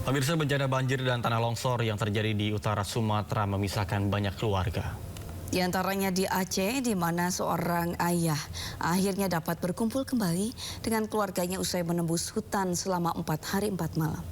Pemirsa, bencana banjir dan tanah longsor yang terjadi di utara Sumatera memisahkan banyak keluarga. Di antaranya di Aceh, di mana seorang ayah akhirnya dapat berkumpul kembali dengan keluarganya usai menembus hutan selama 4 hari 4 malam.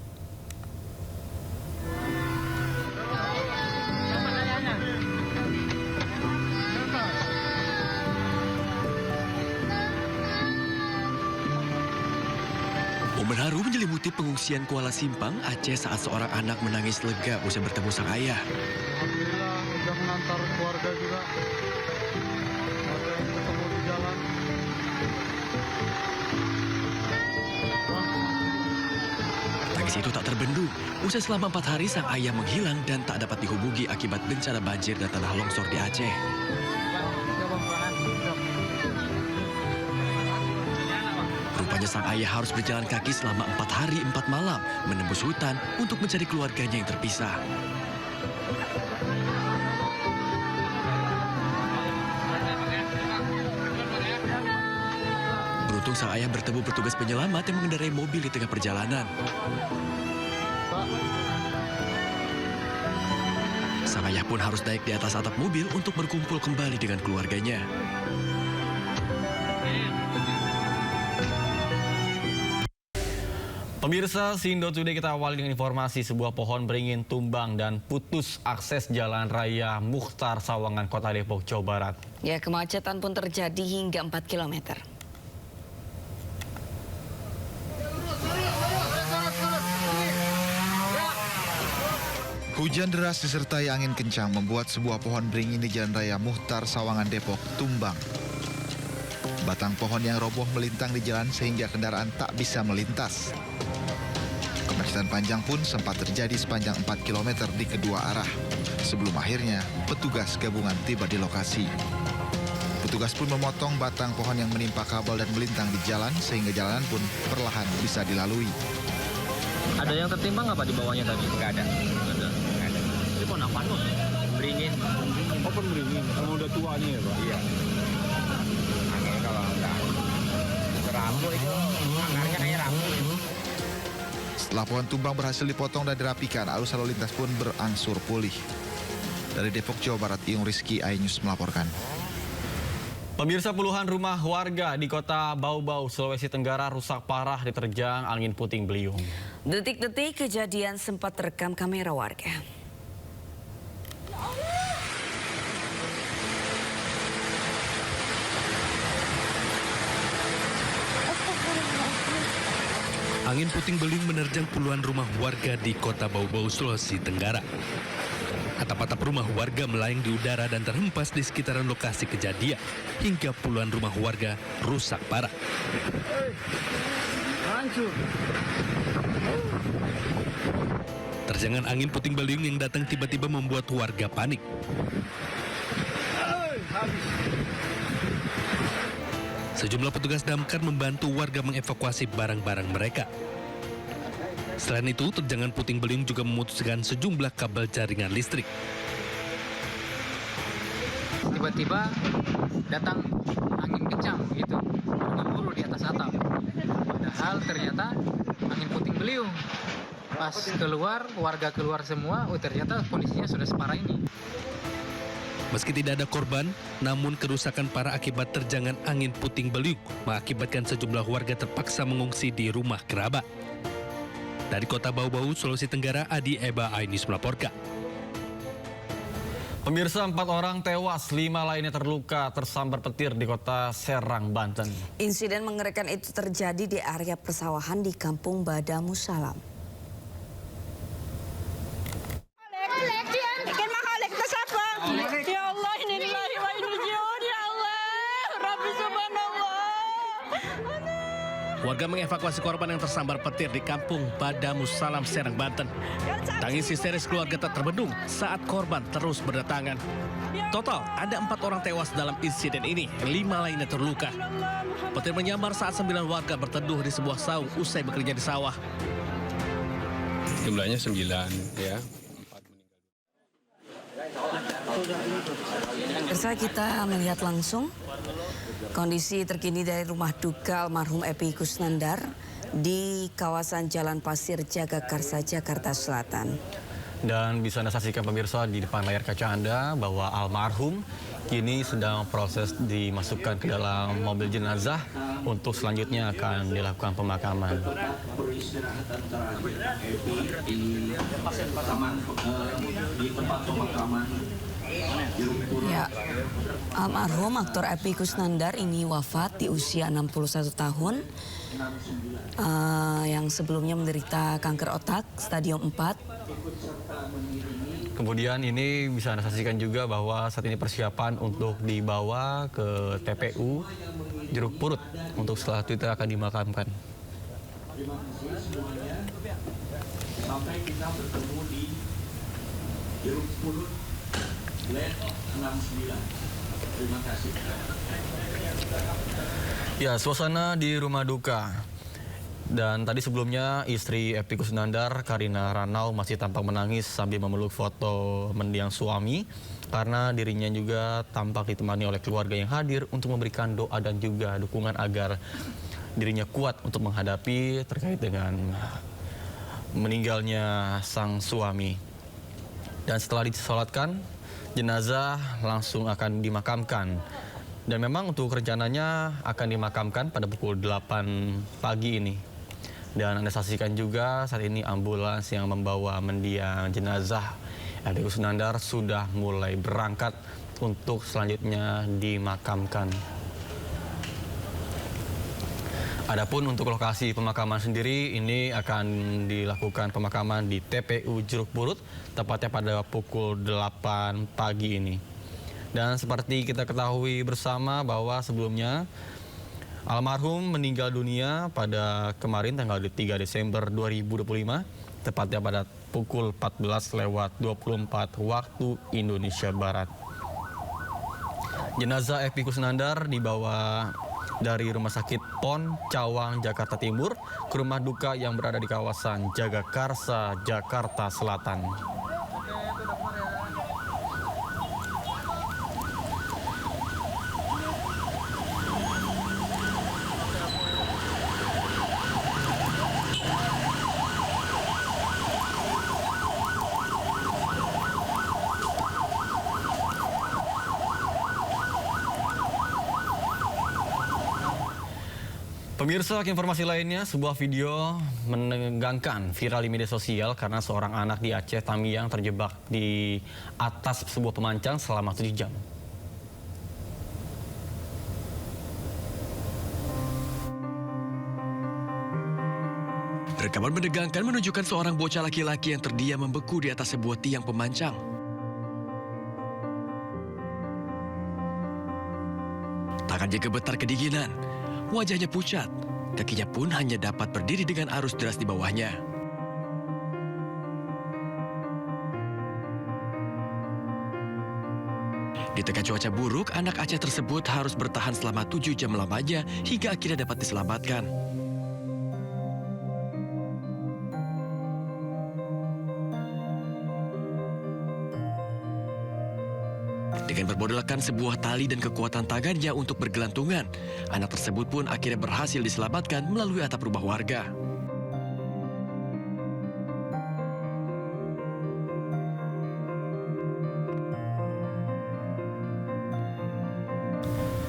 Momen haru menyelimuti pengungsian Kuala Simpang, Aceh saat seorang anak menangis lega usai bertemu sang ayah. Alhamdulillah udah mengantar keluarga juga. Ada yang ketemu di jalan. Tangis itu tak terbendung. Usai selama 4 hari sang ayah menghilang dan tak dapat dihubungi akibat bencana banjir dan tanah longsor di Aceh. Rupanya sang ayah harus berjalan kaki selama 4 hari 4 malam menembus hutan untuk mencari keluarganya yang terpisah. Beruntung sang ayah bertemu petugas penyelamat yang mengendarai mobil di tengah perjalanan. Sang ayah pun harus naik di atas atap mobil untuk berkumpul kembali dengan keluarganya. Pemirsa, Sindo Today kita awali dengan informasi sebuah pohon beringin tumbang dan putus akses Jalan Raya Mukhtar Sawangan, Kota Depok, Jawa Barat. Ya, kemacetan pun terjadi hingga 4 km. Hujan deras disertai angin kencang membuat sebuah pohon beringin di Jalan Raya Mukhtar Sawangan, Depok tumbang. Batang pohon yang roboh melintang di jalan sehingga kendaraan tak bisa melintas. Kemacetan panjang pun sempat terjadi sepanjang 4 km di kedua arah. Sebelum akhirnya petugas gabungan tiba di lokasi. Petugas pun memotong batang pohon yang menimpa kabel dan melintang di jalan sehingga jalanan pun perlahan bisa dilalui. Ada yang tertimbang nggak Pak di bawahnya tadi? Nggak ada. Ini pohon apa tuh? Beringin. Oh, pohon beringin. Kalau udah tuanya ya, Pak? Iya. Anginnya kalau udah rambu itu, akarnya kayak rambu. Setelah pohon tumbang berhasil dipotong dan dirapikan, arus lalu lintas pun berangsur pulih. Dari Depok, Jawa Barat, Iyung Rizky, iNews melaporkan. Pemirsa, puluhan rumah warga di Kota Bau-Bau, Sulawesi Tenggara rusak parah diterjang angin puting beliung. Detik-detik kejadian sempat terekam kamera warga. Angin puting beliung menerjang puluhan rumah warga di Kota Bau-Bau, Sulawesi Tenggara. Atap-atap rumah warga melayang di udara dan terhempas di sekitaran lokasi kejadian, hingga puluhan rumah warga rusak parah. Terjangan angin puting beliung yang datang tiba-tiba membuat warga panik. Sejumlah petugas damkar membantu warga mengevakuasi barang-barang mereka. Selain itu, terjangan puting beliung juga memutuskan sejumlah kabel jaringan listrik. Tiba-tiba datang angin kencang gitu, bergemuruh di atas atap. Padahal ternyata angin puting beliung. Pas keluar, warga keluar semua, ternyata kondisinya sudah separah ini. Meski tidak ada korban, namun kerusakan parah akibat terjangan angin puting beliung mengakibatkan sejumlah warga terpaksa mengungsi di rumah kerabat. Dari Kota Bau-Bau, Sulawesi Tenggara, Adi Eba, iNews melaporkan. Pemirsa, 4 orang tewas, 5 lainnya terluka tersambar petir di Kota Serang, Banten. Insiden mengerikan itu terjadi di area persawahan di Kampung Badamusalam. Ya Allah, inillahi wa inna ilaihi raji'un. Ya Allah, Rabbi subhanallah. Warga mengevakuasi korban yang tersambar petir di Kampung Badamusalam, Serang, Banten. Tangis histeris keluarga tak terbendung saat korban terus berdatangan. Total ada 4 orang tewas dalam insiden ini, 5 lainnya terluka. Petir menyambar saat 9 warga berteduh di sebuah saung usai bekerja di sawah. Jumlahnya 9 ya. Pemirsa, kita melihat langsung kondisi terkini dari rumah duka almarhum Epi Kusnandar di kawasan Jalan Pasir Jagakarsa, Jakarta Selatan. Dan bisa Anda saksikan pemirsa di depan layar kaca Anda bahwa almarhum kini sedang proses dimasukkan ke dalam mobil jenazah untuk selanjutnya akan dilakukan pemakaman. Ya, almarhum aktor Epy Kusnandar ini wafat di usia 61 tahun. Yang sebelumnya menderita kanker otak stadium 4. Kemudian ini bisa Anda saksikan juga bahwa saat ini persiapan untuk dibawa ke TPU Jeruk Purut untuk selanjutnya akan dimakamkan. Terima kasih semuanya. Sampai kita bertemu di Jeruk Purut Led 69. Terima kasih. Ya, suasana di rumah duka. Dan tadi sebelumnya istri Epy Kusnandar, Karina Ranau, masih tampak menangis sambil memeluk foto mendiang suami karena dirinya juga tampak ditemani oleh keluarga yang hadir untuk memberikan doa dan juga dukungan agar dirinya kuat untuk menghadapi terkait dengan meninggalnya sang suami. Dan setelah disolatkan, jenazah langsung akan dimakamkan. Dan memang untuk rencananya akan dimakamkan pada pukul 8 pagi ini. Dan Anda saksikan juga saat ini ambulans yang membawa mendiang jenazah Epy Kusnandar sudah mulai berangkat untuk selanjutnya dimakamkan. Adapun untuk lokasi pemakaman sendiri ini akan dilakukan pemakaman di TPU Jeruk Purut tepatnya pada pukul 8 pagi ini. Dan seperti kita ketahui bersama bahwa sebelumnya almarhum meninggal dunia pada kemarin tanggal 3 Desember 2025, tepatnya pada pukul 14:24 waktu Indonesia Barat. Jenazah Epy Kusnandar dibawa dari Rumah Sakit PON Cawang, Jakarta Timur ke rumah duka yang berada di kawasan Jagakarsa, Jakarta Selatan. Pemirsa, informasi lainnya, sebuah video menegangkan viral di media sosial karena seorang anak di Aceh Tamiang terjebak di atas sebuah pemancang selama 7 jam. Rekaman menegangkan menunjukkan seorang bocah laki-laki yang terdiam membeku di atas sebuah tiang pemancang. Tangannya gemetar kedinginan. Wajahnya pucat, kakinya pun hanya dapat berdiri dengan arus deras di bawahnya. Di tengah cuaca buruk, anak Aceh tersebut harus bertahan selama 7 jam lamanya hingga akhirnya dapat diselamatkan. Dengan bermodalkan sebuah tali dan kekuatan tangannya untuk bergelantungan, anak tersebut pun akhirnya berhasil diselamatkan melalui atap rumah warga.